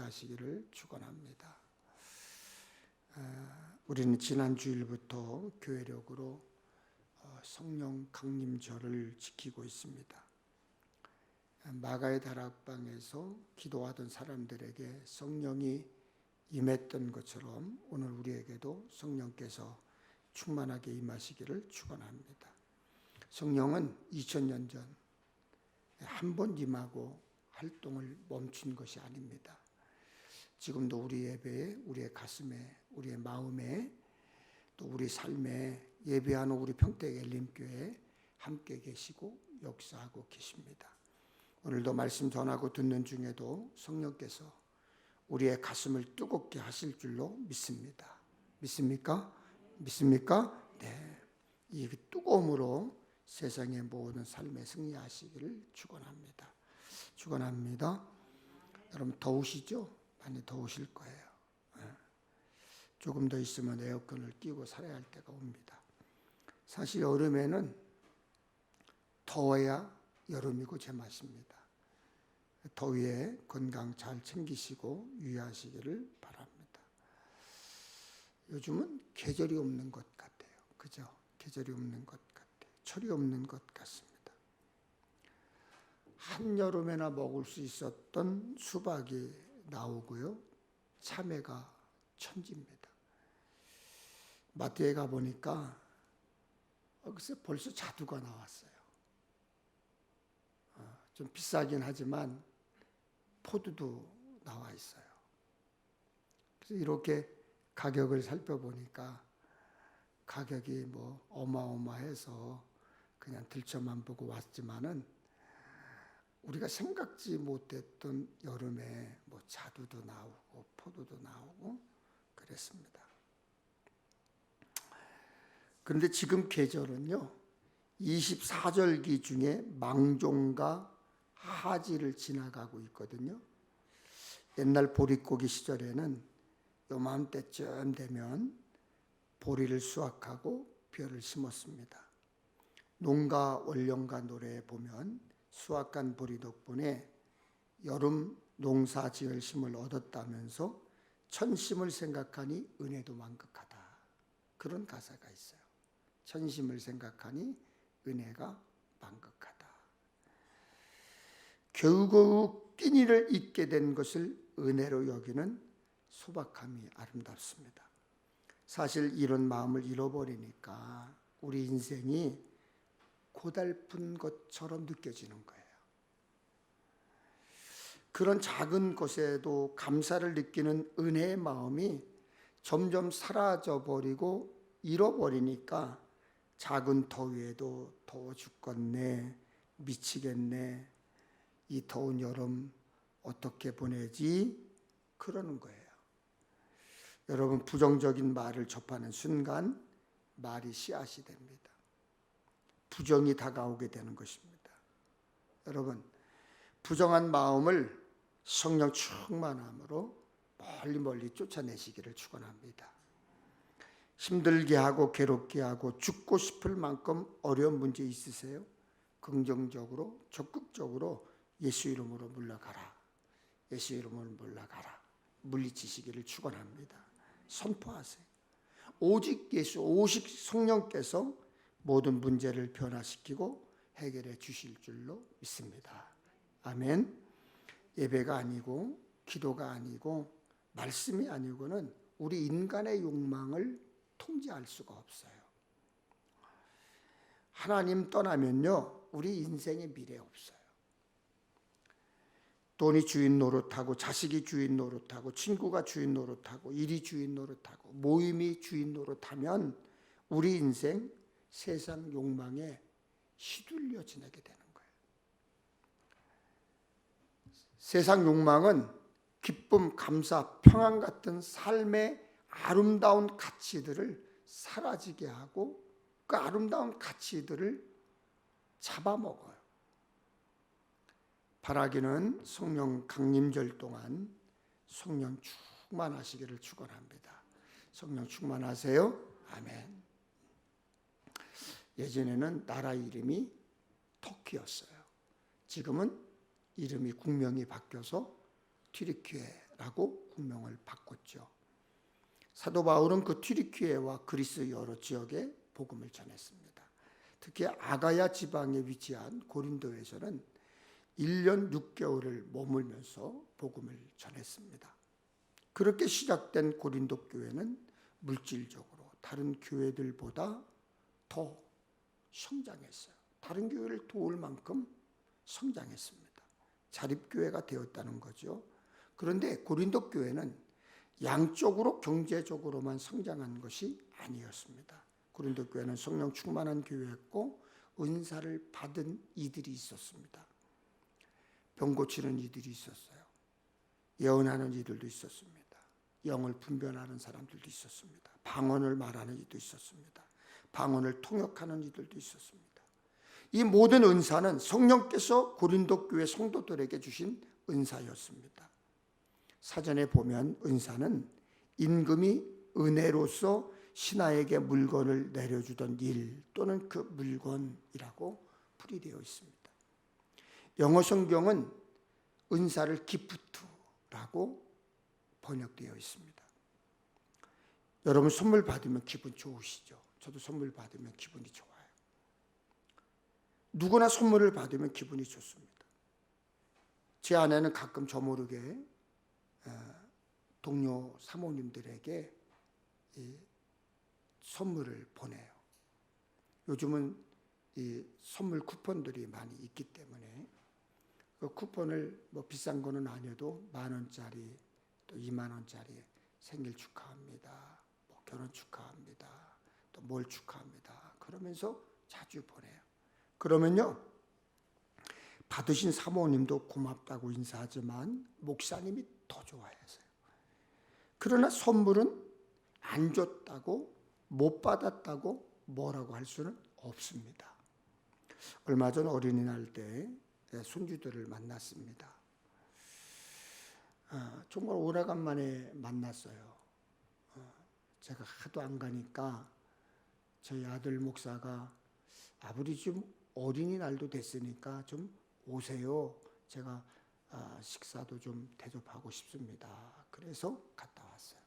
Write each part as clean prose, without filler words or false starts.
임하시기를 축원합니다. 우리는 지난 주일부터 교회력으로 성령 강림절을 지키고 있습니다. 마가의 다락방에서 기도하던 사람들에게 성령이 임했던 것처럼 오늘 우리에게도 성령께서 충만하게 임하시기를 축원합니다. 성령은 2000년 전 한 번 임하고 활동을 멈춘 것이 아닙니다. 지금도 우리 예배에, 우리의 가슴에, 우리의 마음에, 또 우리 삶에 예배하는 우리 평택 엘림교회에 함께 계시고 역사하고 계십니다. 오늘도 말씀 전하고 듣는 중에도 성령께서 우리의 가슴을 뜨겁게 하실 줄로 믿습니다. 믿습니까? 믿습니까? 네. 이 뜨거움으로 세상의 모든 삶에 승리하시기를 축원합니다. 축원합니다. 여러분 더우시죠? 많이 더우실 거예요. 조금 더 있으면 에어컨을 끼고 살아야 할 때가 옵니다. 사실 여름에는 더워야 여름이고 제맛입니다. 더위에 건강 잘 챙기시고 유의하시기를 바랍니다. 요즘은 계절이 없는 것 같아요. 그죠? 계절이 없는 것 같아요. 철이 없는 것 같습니다. 한여름에나 먹을 수 있었던 수박이 나오고요. 참외가 천지입니다. 마트에 가보니까 글쎄 벌써 자두가 나왔어요. 좀 비싸긴 하지만 포도도 나와 있어요. 그래서 이렇게 가격을 살펴보니까 가격이 뭐 어마어마해서 그냥 들쳐만 보고 왔지만은 우리가 생각지 못했던 여름에 뭐 자두도 나오고 포도도 나오고 그랬습니다. 그런데 지금 계절은요 24절기 중에 망종과 하지를 지나가고 있거든요. 옛날 보릿고기 시절에는 요맘때쯤 되면 보리를 수확하고 벼를 심었습니다. 농가 원령가 노래에 보면 수확한 보리 덕분에 여름 농사 지을 힘을 얻었다면서 천심을 생각하니 은혜도 만극하다. 그런 가사가 있어요. 천심을 생각하니 은혜가 만극하다. 겨우겨우 끼니를 잊게 된 것을 은혜로 여기는 소박함이 아름답습니다. 사실 이런 마음을 잃어버리니까 우리 인생이 고달픈 것처럼 느껴지는 거예요. 그런 작은 것에도 감사를 느끼는 은혜의 마음이 점점 사라져버리고 잃어버리니까 작은 더위에도 더워 죽겠네, 미치겠네, 이 더운 여름 어떻게 보내지? 그러는 거예요. 여러분 부정적인 말을 접하는 순간 말이 씨앗이 됩니다. 부정이 다가오게 되는 것입니다. 여러분 부정한 마음을 성령 충만함으로 멀리 쫓아내시기를 축원합니다. 힘들게 하고 괴롭게 하고 죽고 싶을 만큼 어려운 문제 있으세요? 긍정적으로 적극적으로 예수 이름으로 물러가라. 예수 이름으로 물러가라. 물리치시기를 축원합니다. 선포하세요. 오직 예수, 오직 성령께서 모든 문제를 변화시키고 해결해 주실 줄로 믿습니다. 아멘. 예배가 아니고 기도가 아니고 말씀이 아니고는 우리 인간의 욕망을 통제할 수가 없어요. 하나님 떠나면요 우리 인생에 미래 없어요. 돈이 주인 노릇하고 자식이 주인 노릇하고 친구가 주인 노릇하고 일이 주인 노릇하고 모임이 주인 노릇하면 우리 인생 세상 욕망에 휘둘려 지내게 되는 거예요. 세상 욕망은 기쁨, 감사, 평안 같은 삶의 아름다운 가치들을 사라지게 하고 그 아름다운 가치들을 잡아먹어요. 바라기는 성령 강림절 동안 성령 충만하시기를 축원합니다. 성령 충만하세요. 아멘. 예전에는 나라 이름이 터키였어요. 지금은 이름이 국명이 바뀌어서 튀르키예 라고 국명을 바꿨죠. 사도 바울은 그 튀르키예와 그리스 여러 지역에 복음을 전했습니다. 특히 아가야 지방에 위치한 고린도에서는 1년 6개월을 머물면서 복음을 전했습니다. 그렇게 시작된 고린도 교회는 물질적으로 다른 교회들보다 더 성장했어요. 다른 교회를 도울 만큼 성장했습니다. 자립교회가 되었다는 거죠. 그런데 고린도 교회는 양쪽으로 경제적으로만 성장한 것이 아니었습니다. 고린도 교회는 성령 충만한 교회였고 은사를 받은 이들이 있었습니다. 병 고치는 이들이 있었어요. 예언하는 이들도 있었습니다. 영을 분별하는 사람들도 있었습니다. 방언을 말하는 이들도 있었습니다. 방언을 통역하는 이들도 있었습니다. 이 모든 은사는 성령께서 고린도 교회 성도들에게 주신 은사였습니다. 사전에 보면 은사는 임금이 은혜로서 신하에게 물건을 내려주던 일 또는 그 물건이라고 풀이되어 있습니다. 영어 성경은 은사를 기프트라고 번역되어 있습니다. 여러분 선물 받으면 기분 좋으시죠? 저도 선물 받으면 기분이 좋아요. 누구나 선물을 받으면 기분이 좋습니다. 제 아내는 가끔 저 모르게 동료 사모님들에게 선물을 보내요. 요즘은 이 선물 쿠폰들이 많이 있기 때문에 그 쿠폰을 뭐 비싼 거는 아니어도 10,000원짜리 또 20,000원짜리 생일 축하합니다. 뭐 결혼 축하합니다. 또 뭘 축하합니다. 그러면서 자주 보내요. 그러면요, 받으신 사모님도 고맙다고 인사하지만 목사님이 더 좋아하세요. 그러나 선물은 안 줬다고 못 받았다고 뭐라고 할 수는 없습니다. 얼마 전 어린이날 때 손주들을 만났습니다. 정말 오래간만에 만났어요. 제가 하도 안 가니까 저희 아들 목사가 아버지 좀 어린이날도 됐으니까 좀 오세요. 제가 식사도 좀 대접하고 싶습니다. 그래서 갔다 왔어요.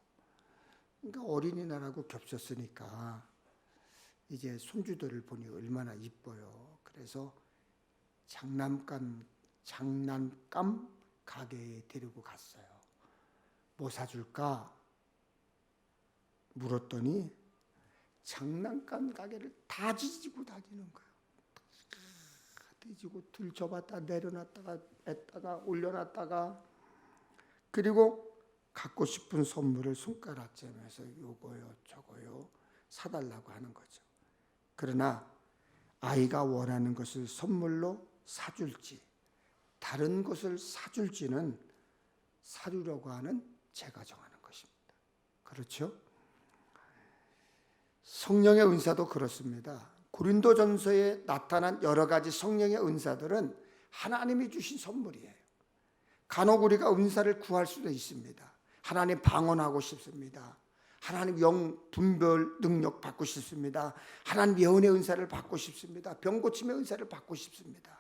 그러니까 어린이날하고 겹쳤으니까 이제 손주들을 보니 얼마나 이뻐요. 그래서 장난감 가게에 데리고 갔어요. 뭐 사줄까? 물었더니 장난감 가게를 다 뒤지고 다니는 거예요. 다 뒤지고 들춰봤다 내려놨다가 뺐다가 올려놨다가 그리고 갖고 싶은 선물을 손가락질하면서 요거요 저거요 사달라고 하는 거죠. 그러나 아이가 원하는 것을 선물로 사줄지 다른 것을 사줄지는 사주려고 하는 제가 정하는 것입니다. 그렇죠? 성령의 은사도 그렇습니다. 고린도전서에 나타난 여러 가지 성령의 은사들은 하나님이 주신 선물이에요. 간혹 우리가 은사를 구할 수도 있습니다. 하나님 방언하고 싶습니다. 하나님 영 분별 능력 받고 싶습니다. 하나님 예언의 은사를 받고 싶습니다. 병 고침의 은사를 받고 싶습니다.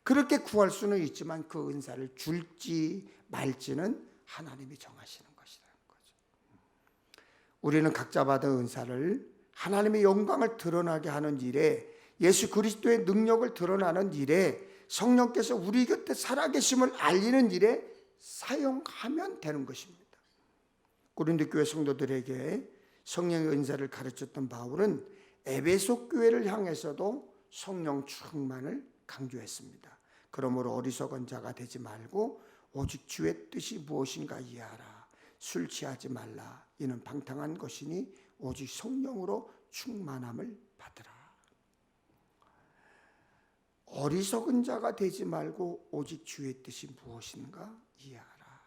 그렇게 구할 수는 있지만 그 은사를 줄지 말지는 하나님이 정하시는 것이라는 거죠. 우리는 각자 받은 은사를 하나님의 영광을 드러나게 하는 일에 예수 그리스도의 능력을 드러나는 일에 성령께서 우리 곁에 살아계심을 알리는 일에 사용하면 되는 것입니다. 고린도 교회 성도들에게 성령의 은사를 가르쳤던 바울은 에베소 교회를 향해서도 성령 충만을 강조했습니다. 그러므로 어리석은 자가 되지 말고 오직 주의 뜻이 무엇인가 이해하라. 술 취하지 말라. 이는 방탕한 것이니 오직 성령으로 충만함을 받으라. 어리석은 자가 되지 말고 오직 주의 뜻이 무엇인가 이해하라.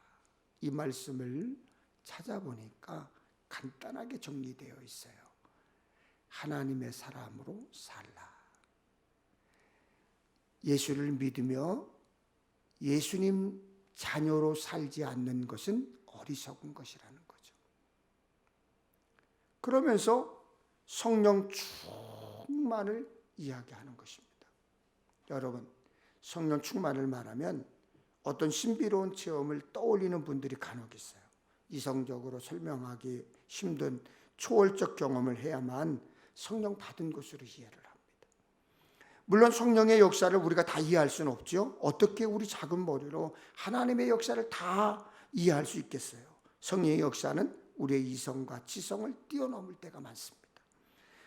이 말씀을 찾아보니까 간단하게 정리되어 있어요. 하나님의 사람으로 살라. 예수를 믿으며 예수님 자녀로 살지 않는 것은 어리석은 것이라는 거죠. 그러면서 성령 충만을 이야기하는 것입니다. 여러분, 성령 충만을 말하면 어떤 신비로운 체험을 떠올리는 분들이 간혹 있어요. 이성적으로 설명하기 힘든 초월적 경험을 해야만 성령 받은 것으로 이해를 합니다. 물론 성령의 역사를 우리가 다 이해할 수는 없죠. 어떻게 우리 작은 머리로 하나님의 역사를 다 이해할 수 있겠어요? 성령의 역사는 우리의 이성과 지성을 뛰어넘을 때가 많습니다.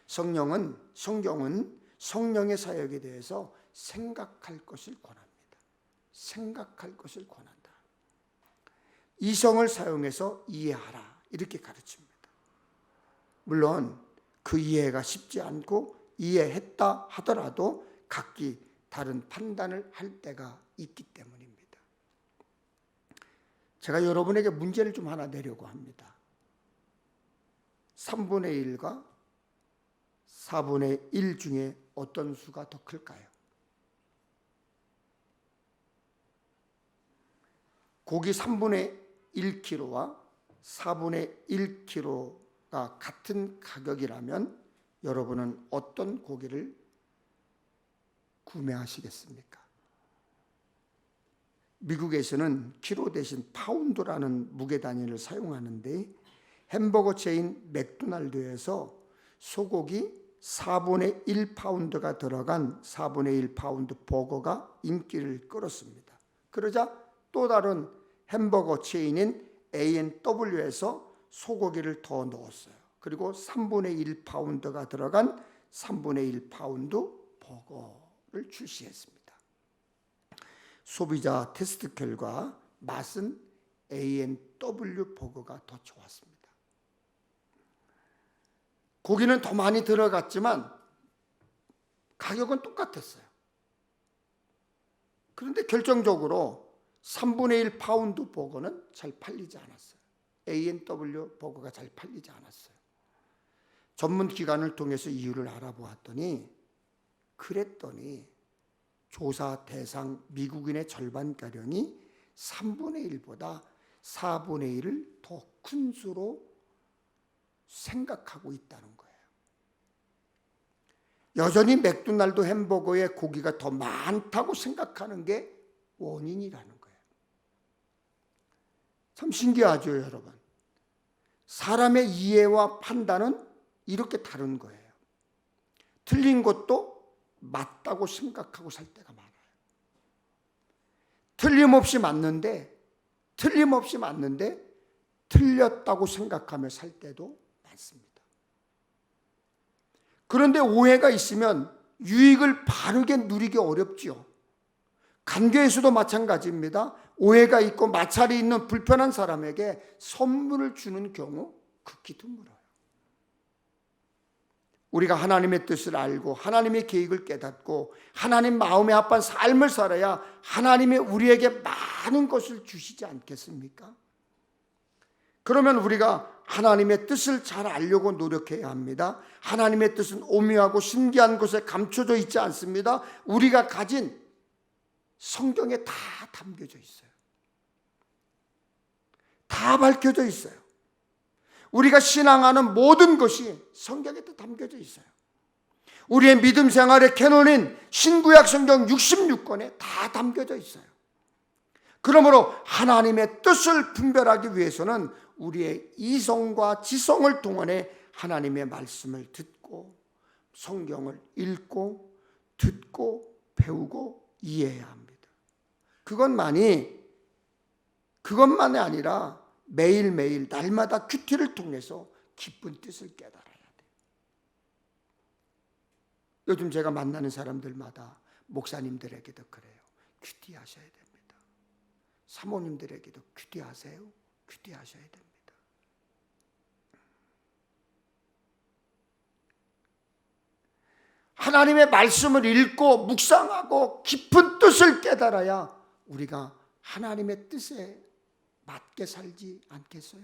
성경은 성령의 사역에 대해서 생각할 것을 권합니다. 생각할 것을 권한다. 이성을 사용해서 이해하라, 이렇게 가르칩니다. 물론 그 이해가 쉽지 않고 이해했다 하더라도 각기 다른 판단을 할 때가 있기 때문입니다. 제가 여러분에게 문제를 좀 하나 내려고 합니다. 3분의 1과 4분의 1 중에 어떤 수가 더 클까요? 고기 3분의 1kg와 4분의 1kg가 같은 가격이라면 여러분은 어떤 고기를 구매하시겠습니까? 미국에서는 키로 대신 파운드라는 무게 단위를 사용하는데 햄버거 체인 맥도날드에서 소고기 4분의 1파운드가 들어간 4분의 1 파운드 버거가 인기를 끌었습니다. 그러자 또 다른 햄버거 체인인 A&W에서 소고기를 더 넣었어요. 그리고 3분의 1 파운드가 들어간 3분의 1 파운드 버거를 출시했습니다. 소비자 테스트 결과 맛은 A&W 버거가 더 좋았습니다. 고기는 더 많이 들어갔지만 가격은 똑같았어요. 그런데 결정적으로 3분의 1 파운드 버거는 잘 팔리지 않았어요. A&W 버거가 잘 팔리지 않았어요. 전문 기관을 통해서 이유를 알아보았더니 그랬더니 조사 대상 미국인의 절반가량이 3분의 1보다 4분의 1을 더 큰 수로 생각하고 있다는 거예요. 여전히 맥도날드 햄버거의 고기가 더 많다고 생각하는 게 원인이라는 거예요. 참 신기하죠, 여러분. 사람의 이해와 판단은 이렇게 다른 거예요. 틀린 것도 맞다고 생각하고 살 때가 많아요. 틀림없이 맞는데 틀렸다고 생각하며 살 때도 많습니다. 그런데 오해가 있으면 유익을 바르게 누리기 어렵지요. 간교에서도 마찬가지입니다. 오해가 있고 마찰이 있는 불편한 사람에게 선물을 주는 경우 극히 드물어요. 우리가 하나님의 뜻을 알고 하나님의 계획을 깨닫고 하나님 마음에 합한 삶을 살아야 하나님이 우리에게 많은 것을 주시지 않겠습니까? 그러면 우리가 하나님의 뜻을 잘 알려고 노력해야 합니다. 하나님의 뜻은 오묘하고 신기한 곳에 감춰져 있지 않습니다. 우리가 가진 성경에 다 담겨져 있어요. 다 밝혀져 있어요. 우리가 신앙하는 모든 것이 성경에 다 담겨져 있어요. 우리의 믿음 생활의 캐논인 신구약 성경 66권에 다 담겨져 있어요. 그러므로 하나님의 뜻을 분별하기 위해서는 우리의 이성과 지성을 동원해 하나님의 말씀을 듣고 성경을 읽고 듣고 배우고 이해해야 합니다. 그것만이 아니라 매일매일 날마다 큐티를 통해서 기쁜 뜻을 깨달아야 돼요. 요즘 제가 만나는 사람들마다 목사님들에게도 그래요. 큐티 하셔야 됩니다. 사모님들에게도 큐티 하세요. 큐티 하셔야 됩니다. 하나님의 말씀을 읽고 묵상하고 깊은 뜻을 깨달아야 우리가 하나님의 뜻에 맞게 살지 않겠어요?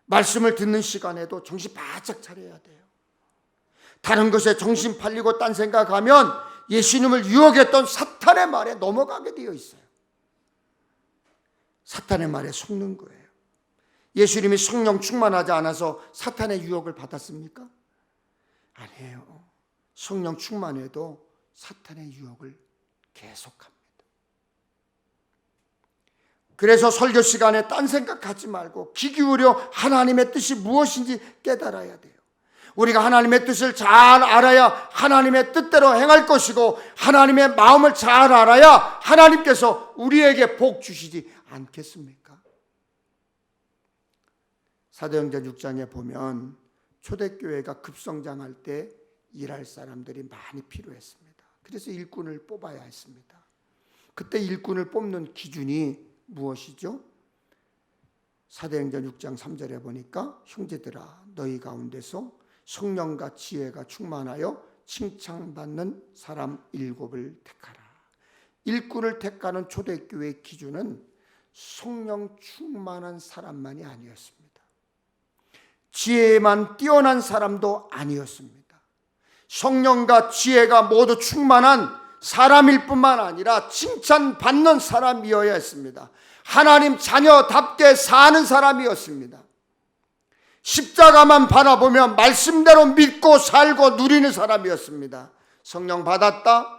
말씀을 듣는 시간에도 정신 바짝 차려야 돼요. 다른 것에 정신 팔리고 딴 생각하면 예수님을 유혹했던 사탄의 말에 넘어가게 되어 있어요. 사탄의 말에 속는 거예요. 예수님이 성령 충만하지 않아서 사탄의 유혹을 받았습니까? 아니에요. 성령 충만해도 사탄의 유혹을 계속합니다. 그래서 설교 시간에 딴 생각하지 말고 귀 기울여 하나님의 뜻이 무엇인지 깨달아야 돼요. 우리가 하나님의 뜻을 잘 알아야 하나님의 뜻대로 행할 것이고, 하나님의 마음을 잘 알아야 하나님께서 우리에게 복 주시지 않겠습니까? 사도행전 6장에 보면 초대교회가 급성장할 때 일할 사람들이 많이 필요했습니다. 그래서 일꾼을 뽑아야 했습니다. 그때 일꾼을 뽑는 기준이 무엇이죠? 사도행전 6장 3절에 보니까 형제들아 너희 가운데서 성령과 지혜가 충만하여 칭찬받는 사람 7을 택하라. 일꾼을 택하는 초대교회의 기준은 성령 충만한 사람만이 아니었습니다. 지혜만 뛰어난 사람도 아니었습니다. 성령과 지혜가 모두 충만한 사람일 뿐만 아니라 칭찬받는 사람이어야 했습니다. 하나님 자녀답게 사는 사람이었습니다. 십자가만 바라보며 말씀대로 믿고 살고 누리는 사람이었습니다. 성령 받았다,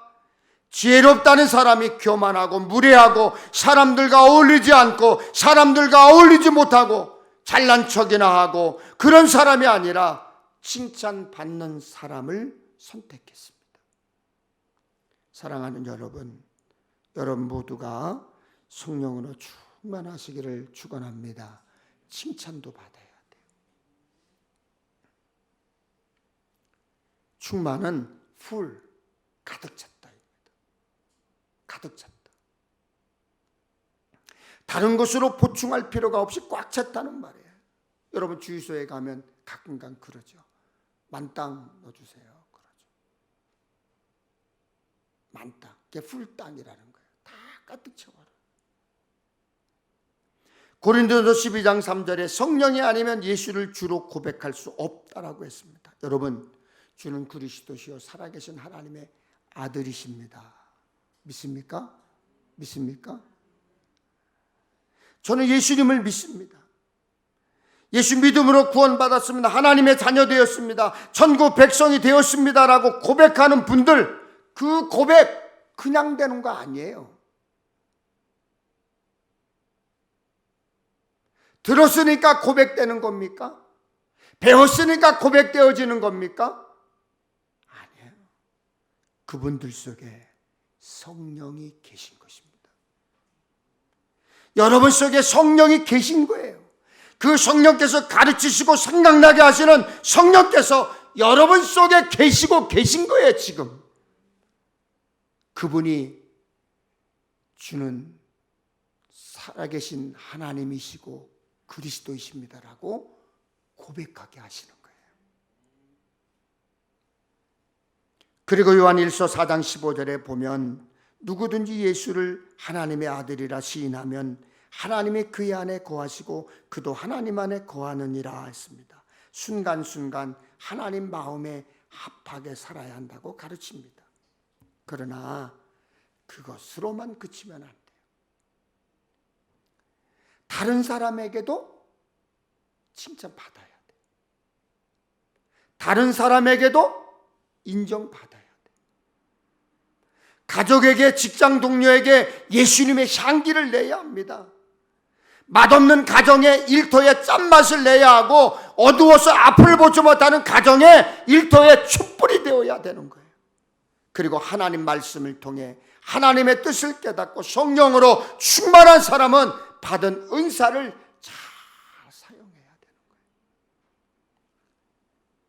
지혜롭다는 사람이 교만하고 무례하고 사람들과 어울리지 않고 사람들과 어울리지 못하고 잘난 척이나 하고 그런 사람이 아니라 칭찬받는 사람을 선택했습니다. 사랑하는 여러분, 여러분 모두가 성령으로 충만하시기를 축원합니다. 칭찬도 받아야 돼요. 충만은 풀, 가득 찼다입니다. 가득 찼다. 다른 것으로 보충할 필요가 없이 꽉 찼다는 말이에요. 여러분 주유소에 가면 가끔간 그러죠. 만땅 넣어주세요. 그러죠. 만땅, 그게 풀땅이라는 거예요. 다 가득 채워라. 고린도서 12장 3절에 성령이 아니면 예수를 주로 고백할 수 없다라고 했습니다. 여러분, 주는 그리스도시요 살아계신 하나님의 아들이십니다. 믿습니까? 믿습니까? 저는 예수님을 믿습니다. 예수 믿음으로 구원받았습니다. 하나님의 자녀 되었습니다. 천국 백성이 되었습니다라고 고백하는 분들, 그 고백 그냥 되는 거 아니에요. 들었으니까 고백되는 겁니까? 배웠으니까 고백되어지는 겁니까? 아니에요. 그분들 속에 성령이 계신 것입니다. 여러분 속에 성령이 계신 거예요. 그 성령께서 가르치시고 생각나게 하시는 성령께서 여러분 속에 계시고 계신 거예요. 지금 그분이 주는 살아계신 하나님이시고 그리스도이십니다라고 고백하게 하시는 거예요. 그리고 요한 1서 4장 15절에 보면 누구든지 예수를 하나님의 아들이라 시인하면 하나님이 그의 안에 거하시고 그도 하나님 안에 거하느니라 했습니다. 순간순간 하나님 마음에 합하게 살아야 한다고 가르칩니다. 그러나 그것으로만 그치면 안 돼요. 다른 사람에게도 칭찬받아야 돼요. 다른 사람에게도 인정받아야 돼요. 가족에게, 직장 동료에게 예수님의 향기를 내야 합니다. 맛없는 가정에 일터에 짠맛을 내야 하고 어두워서 앞을 보지 못하는 가정에 일터에 촛불이 되어야 되는 거예요. 그리고 하나님 말씀을 통해 하나님의 뜻을 깨닫고 성령으로 충만한 사람은 받은 은사를 잘 사용해야 되는 거예요.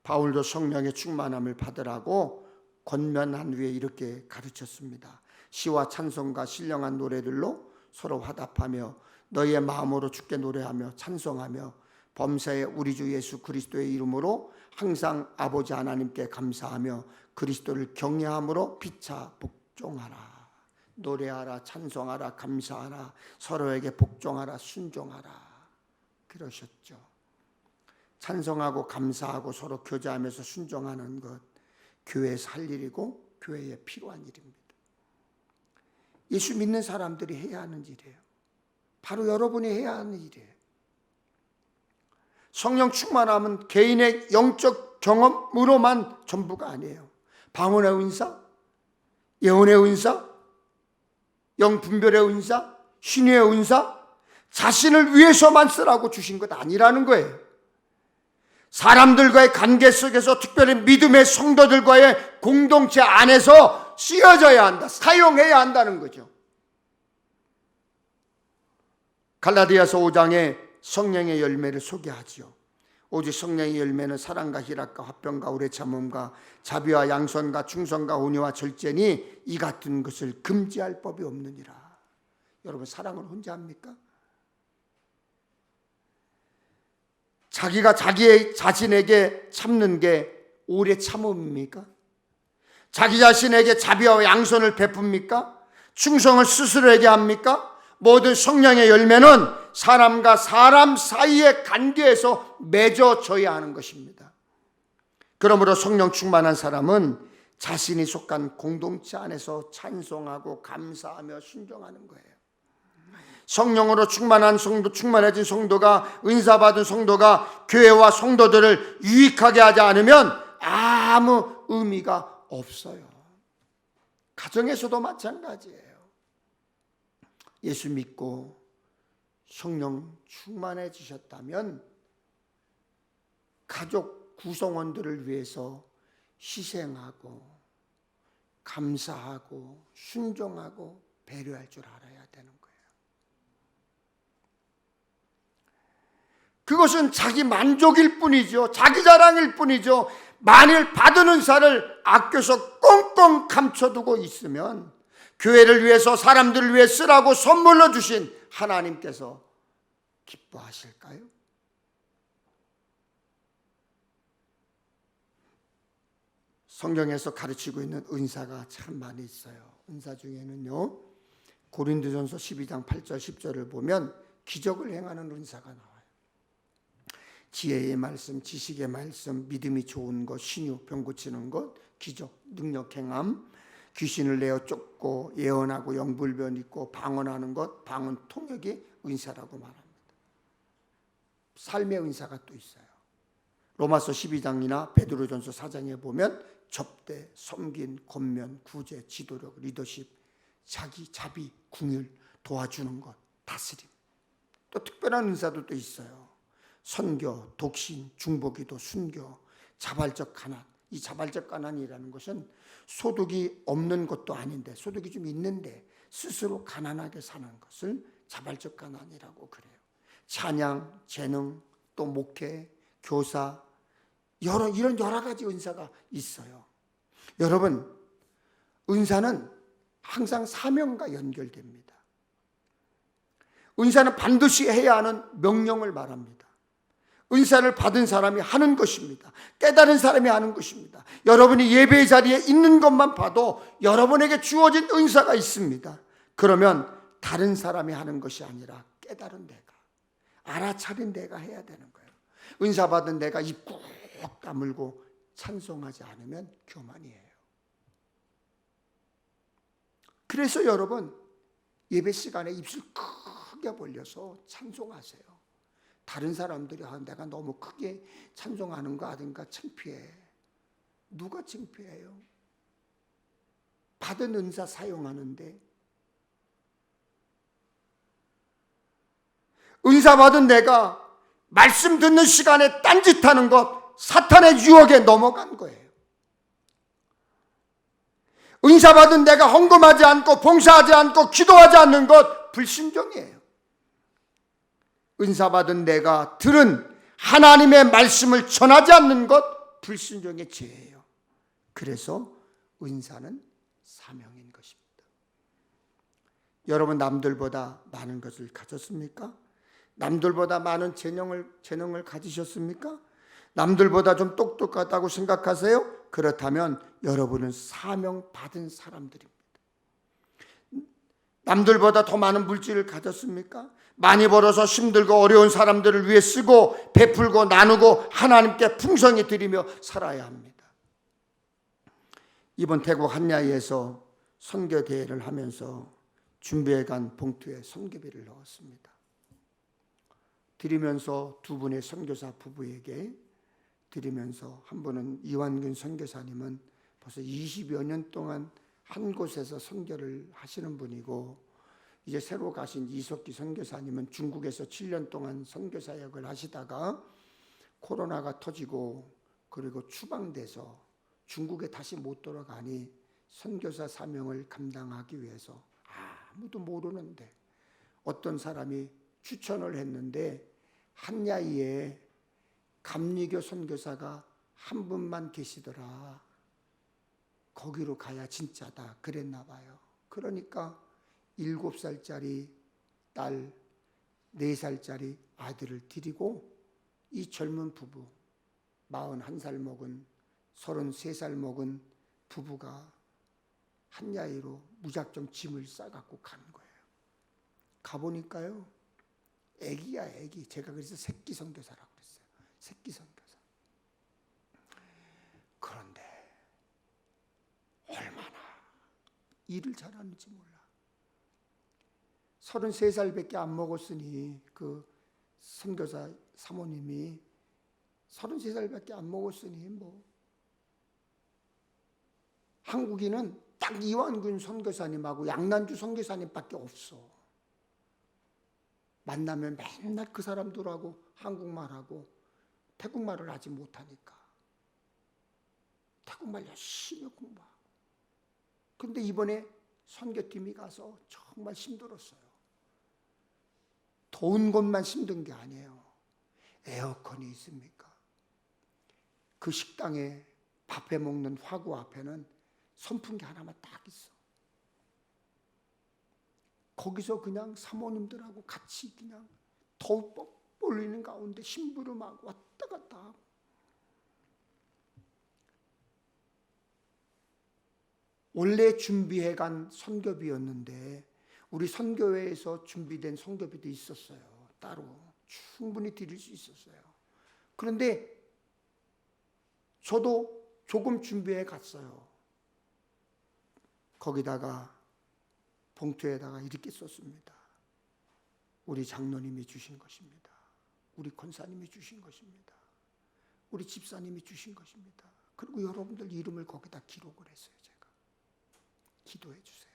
바울도 성령의 충만함을 받으라고 권면한 후에 이렇게 가르쳤습니다. 시와 찬송과 신령한 노래들로 서로 화답하며 너희의 마음으로 주께 노래하며 찬송하며 범사에 우리 주 예수 그리스도의 이름으로 항상 아버지 하나님께 감사하며 그리스도를 경외함으로 피차 복종하라. 노래하라, 찬송하라, 감사하라, 서로에게 복종하라, 순종하라 그러셨죠. 찬송하고 감사하고 서로 교제하면서 순종하는 것, 교회에서 할 일이고 교회에 필요한 일입니다. 예수 믿는 사람들이 해야 하는 일이에요. 바로 여러분이 해야 하는 일이에요. 성령 충만함은 개인의 영적 경험으로만 전부가 아니에요. 방언의 은사, 예언의 은사, 영분별의 은사, 신유의 은사, 자신을 위해서만 쓰라고 주신 것 아니라는 거예요. 사람들과의 관계 속에서, 특별히 믿음의 성도들과의 공동체 안에서 쓰여져야 한다, 사용해야 한다는 거죠. 갈라디아서 5장에 성령의 열매를 소개하지요. 오직 성령의 열매는 사랑과 희락과 화평과 오래 참음과 자비와 양선과 충성과 온유와 절제니 이 같은 것을 금지할 법이 없느니라. 여러분, 사랑을 혼자 합니까? 자기가 자신에게 참는 게 오래 참음입니까? 자기 자신에게 자비와 양선을 베풉니까? 충성을 스스로에게 합니까? 모든 성령의 열매는 사람과 사람 사이의 관계에서 맺어져야 하는 것입니다. 그러므로 성령 충만한 사람은 자신이 속한 공동체 안에서 찬송하고 감사하며 순종하는 거예요. 성령으로 충만한 성도, 충만해진 성도가, 은사받은 성도가 교회와 성도들을 유익하게 하지 않으면 아무 의미가 없어요. 가정에서도 마찬가지예요. 예수 믿고 성령 충만해지셨다면 가족 구성원들을 위해서 희생하고 감사하고 순종하고 배려할 줄 알아야 되는 거예요. 그것은 자기 만족일 뿐이죠. 자기 자랑일 뿐이죠. 만일 받은 은사를 아껴서 꽁꽁 감춰두고 있으면 교회를 위해서, 사람들을 위해 쓰라고 선물로 주신 하나님께서 기뻐하실까요? 성경에서 가르치고 있는 은사가 참 많이 있어요. 은사 중에는요, 고린도전서 12장 8절 10절을 보면 기적을 행하는 은사가 나와요. 지혜의 말씀, 지식의 말씀, 믿음이 좋은 것, 신유, 병 고치는 것, 기적, 능력 행함, 귀신을 내어 쫓고 예언하고 영불변 있고 방언하는 것, 방언 통역이 은사라고 말합니다. 삶의 은사가 또 있어요. 로마서 12장이나 베드로전서 4장에 보면 접대, 섬긴, 권면, 구제, 지도력, 리더십, 자비, 궁율, 도와주는 것, 다스림. 또 특별한 은사도 또 있어요. 선교, 독신, 중보기도, 순교, 자발적 가난. 이 자발적 가난이라는 것은 소득이 없는 것도 아닌데, 소득이 좀 있는데 스스로 가난하게 사는 것을 자발적 가난이라고 그래요. 찬양, 재능, 또 목회, 교사, 이런 여러 가지 은사가 있어요. 여러분, 은사는 항상 사명과 연결됩니다. 은사는 반드시 해야 하는 명령을 말합니다. 은사를 받은 사람이 하는 것입니다. 깨달은 사람이 하는 것입니다. 여러분이 예배의 자리에 있는 것만 봐도 여러분에게 주어진 은사가 있습니다. 그러면 다른 사람이 하는 것이 아니라 깨달은 내가, 알아차린 내가 해야 되는 거예요. 은사 받은 내가 입 꾹 다물고 찬송하지 않으면 교만이에요. 그래서 여러분, 예배 시간에 입술 크게 벌려서 찬송하세요. 다른 사람들이 내가 너무 크게 찬송하는 거 아닌가 창피해. 누가 창피해요? 받은 은사 사용하는데, 은사 받은 내가 말씀 듣는 시간에 딴짓하는 것, 사탄의 유혹에 넘어간 거예요. 은사 받은 내가 헌금하지 않고 봉사하지 않고 기도하지 않는 것, 불순종이에요. 은사 받은 내가 들은 하나님의 말씀을 전하지 않는 것, 불순종의 죄예요. 그래서 은사는 사명인 것입니다. 여러분, 남들보다 많은 것을 가졌습니까? 남들보다 많은 재능을 가지셨습니까? 남들보다 좀 똑똑하다고 생각하세요? 그렇다면 여러분은 사명 받은 사람들입니다. 남들보다 더 많은 물질을 가졌습니까? 많이 벌어서 힘들고 어려운 사람들을 위해 쓰고 베풀고 나누고 하나님께 풍성히 드리며 살아야 합니다. 이번 태국 한야이에서 선교 대회를 하면서 준비해간 봉투에 선교비를 넣었습니다. 드리면서 두 분의 선교사 부부에게 드리면서, 한 분은 이완균 선교사님은 벌써 20여 년 동안 한 곳에서 선교를 하시는 분이고, 이제 새로 가신 이석기 선교사님은 중국에서 7년 동안 선교사역을 하시다가 코로나가 터지고 그리고 추방돼서 중국에 다시 못 돌아가니 선교사 사명을 감당하기 위해서 아무도 모르는데 어떤 사람이 추천을 했는데 한야이에 감리교 선교사가 한 분만 계시더라. 거기로 가야 진짜다. 그랬나 봐요. 그러니까 7살짜리 딸, 4살짜리 아들을 데리고 이 젊은 부부, 41살 먹은, 33살 먹은 부부가 한야이로 무작정 짐을 싸갖고 간 거예요. 가보니까요, 애기야, 애기. 제가 그래서 새끼 선교사라고 그랬어요. 새끼 선교사. 그런데 얼마나 일을 잘하는지 몰라. 33살밖에 안 먹었으니 그 선교사 사모님이 33살밖에 안 먹었으니 뭐 한국인은 딱 이완균 선교사님하고 양난주 선교사님밖에 없어. 만나면 맨날 그 사람들하고 한국말하고 태국말을 하지 못하니까 태국말 열심히 공부하고. 근데 이번에 선교팀이 가서 정말 힘들었어요. 더운 곳만 힘든 게 아니에요. 에어컨이 있습니까? 그 식당에 밥해 먹는 화구 앞에는 선풍기 하나만 딱 있어. 거기서 그냥 사모님들하고 같이 그냥 더우 뻘뻘리는 가운데 심부름하고 왔다 갔다 하고. 원래 준비해간 선교비였는데 우리 선교회에서 준비된 선교비도 있었어요. 따로 충분히 드릴 수 있었어요. 그런데 저도 조금 준비해 갔어요. 거기다가 봉투에다가 이렇게 썼습니다. 우리 장로님이 주신 것입니다. 우리 권사님이 주신 것입니다. 우리 집사님이 주신 것입니다. 그리고 여러분들 이름을 거기다 기록을 했어요. 제가 기도해 주세요.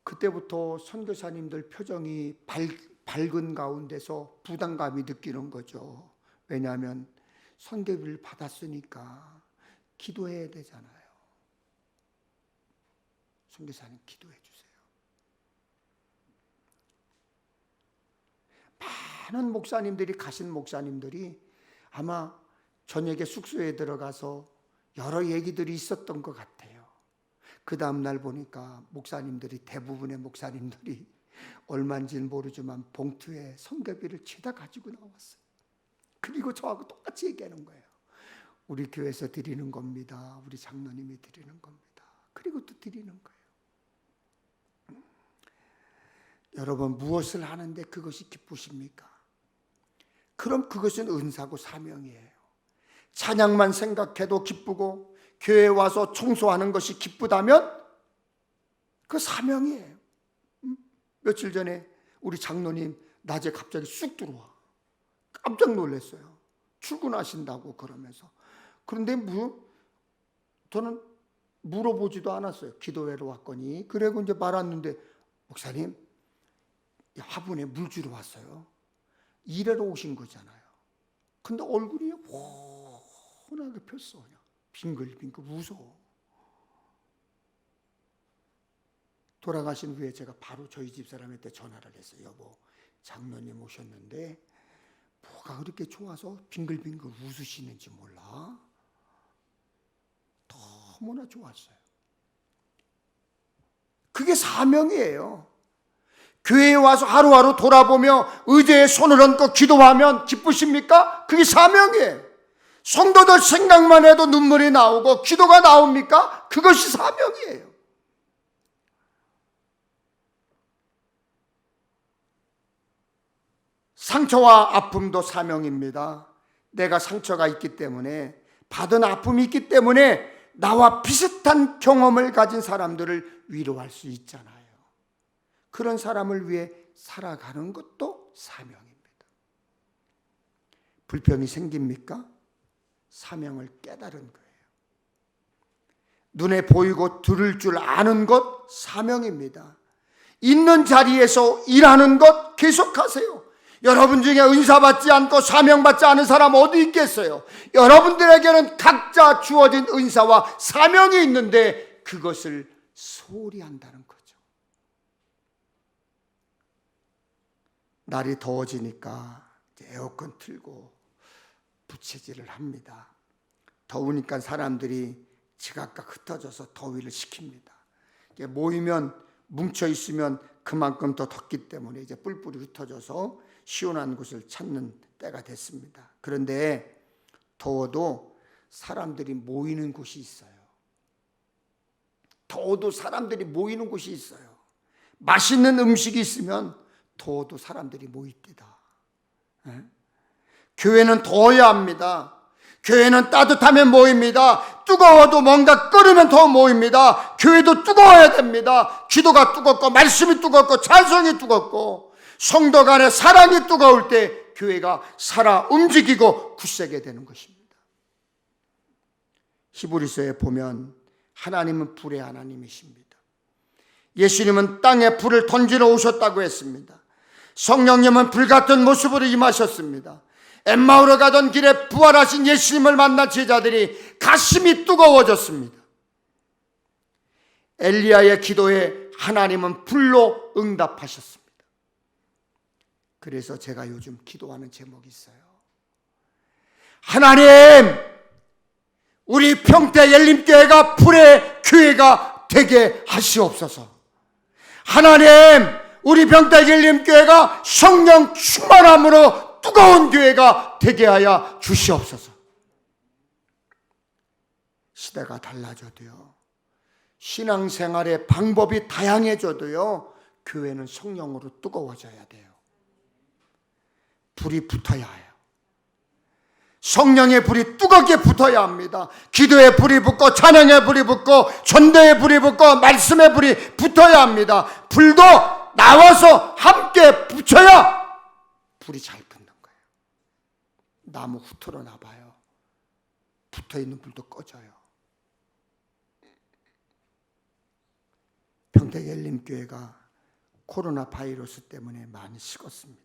그때부터 선교사님들 표정이 밝은 가운데서 부담감이 느끼는 거죠. 왜냐하면 선교비를 받았으니까 기도해야 되잖아요. 선교사님 기도해 주세요. 많은 목사님들이 가신 목사님들이 아마 저녁에 숙소에 들어가서 여러 얘기들이 있었던 것 같아요. 그 다음날 보니까 목사님들이 대부분의 목사님들이 얼마인지는 모르지만 봉투에 선교비를 죄다 가지고 나왔어요. 그리고 저하고 똑같이 얘기하는 거예요. 우리 교회에서 드리는 겁니다. 우리 장로님이 드리는 겁니다. 그리고 또 드리는 거예요. 여러분 무엇을 하는데 그것이 기쁘십니까? 그럼 그것은 은사고 사명이에요. 찬양만 생각해도 기쁘고 교회에 와서 청소하는 것이 기쁘다면 그 사명이에요. 며칠 전에 우리 장로님 낮에 갑자기 쑥 들어와. 깜짝 놀랐어요. 출근하신다고 그러면서. 그런데 저는 물어보지도 않았어요. 기도회로 왔거니. 그리고 이제 말았는데 목사님 화분에 물 주러 왔어요. 일하러 오신 거잖아요. 근데 얼굴이 환하게 폈어. 그냥 빙글빙글 웃어. 돌아가신 후에 제가 바로 저희 집사람한테 전화를 했어요. 여보, 장로님 오셨는데 뭐가 그렇게 좋아서 빙글빙글 웃으시는지 몰라. 너무나 좋았어요. 그게 사명이에요. 교회에 와서 하루하루 돌아보며 의제에 손을 얹고 기도하면 기쁘십니까? 그게 사명이에요. 성도들 생각만 해도 눈물이 나오고 기도가 나옵니까? 그것이 사명이에요. 상처와 아픔도 사명입니다. 내가 상처가 있기 때문에, 받은 아픔이 있기 때문에 나와 비슷한 경험을 가진 사람들을 위로할 수 있잖아요. 그런 사람을 위해 살아가는 것도 사명입니다. 불평이 생깁니까? 사명을 깨달은 거예요. 눈에 보이고 들을 줄 아는 것 사명입니다. 있는 자리에서 일하는 것 계속하세요. 여러분 중에 은사 받지 않고 사명 받지 않은 사람 어디 있겠어요? 여러분들에게는 각자 주어진 은사와 사명이 있는데 그것을 소홀히 한다는 거죠. 날이 더워지니까 에어컨 틀고 부채질을 합니다. 더우니까 사람들이 지각각 흩어져서 더위를 식힙니다. 모이면 뭉쳐 있으면 그만큼 더 덥기 때문에 이제 뿔뿔이 흩어져서 시원한 곳을 찾는 때가 됐습니다. 그런데 더워도 사람들이 모이는 곳이 있어요. 더워도 사람들이 모이는 곳이 있어요. 맛있는 음식이 있으면 더워도 사람들이 모입니다. 교회는 더워야 합니다. 교회는 따뜻하면 모입니다. 뜨거워도 뭔가 끓으면 더 모입니다. 교회도 뜨거워야 됩니다. 기도가 뜨겁고 말씀이 뜨겁고 찬송이 뜨겁고 성도 간의 사랑이 뜨거울 때 교회가 살아 움직이고 굳세게 되는 것입니다. 히브리서에 보면 하나님은 불의 하나님이십니다. 예수님은 땅에 불을 던지러 오셨다고 했습니다. 성령님은 불같은 모습으로 임하셨습니다. 엠마오로 가던 길에 부활하신 예수님을 만난 제자들이 가슴이 뜨거워졌습니다. 엘리야의 기도에 하나님은 불로 응답하셨습니다. 그래서 제가 요즘 기도하는 제목이 있어요. 하나님, 우리 평택 열림교회가 불의 교회가 되게 하시옵소서. 하나님, 우리 평택 열림교회가 성령 충만함으로 뜨거운 교회가 되게 하여 주시옵소서. 시대가 달라져도요, 신앙생활의 방법이 다양해져도요, 교회는 성령으로 뜨거워져야 돼요. 불이 붙어야 해요. 성령의 불이 뜨겁게 붙어야 합니다. 기도의 불이 붙고 찬양의 불이 붙고 전도의 불이 붙고 말씀의 불이 붙어야 합니다. 불도 나와서 함께 붙여야 불이 잘 붙는 거예요. 나무 후트로 놔봐요. 붙어있는 불도 꺼져요. 평택 열림교회가 코로나 바이러스 때문에 많이 식었습니다.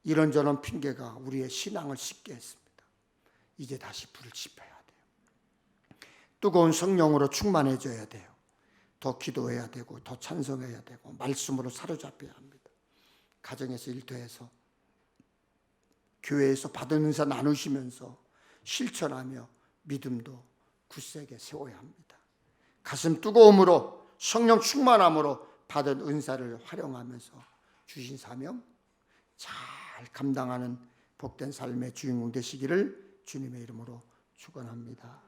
이런저런 핑계가 우리의 신앙을 식게 했습니다. 이제 다시 불을 지펴야 돼요. 뜨거운 성령으로 충만해져야 돼요. 더 기도해야 되고 더 찬송해야 되고 말씀으로 사로잡혀야 합니다. 가정에서 일터에서 교회에서 받은 은사 나누시면서 실천하며 믿음도 굳세게 세워야 합니다. 가슴 뜨거움으로 성령 충만함으로 받은 은사를 활용하면서 주신 사명 잘 감당하는 복된 삶의 주인공 되시기를 주님의 이름으로 축원합니다.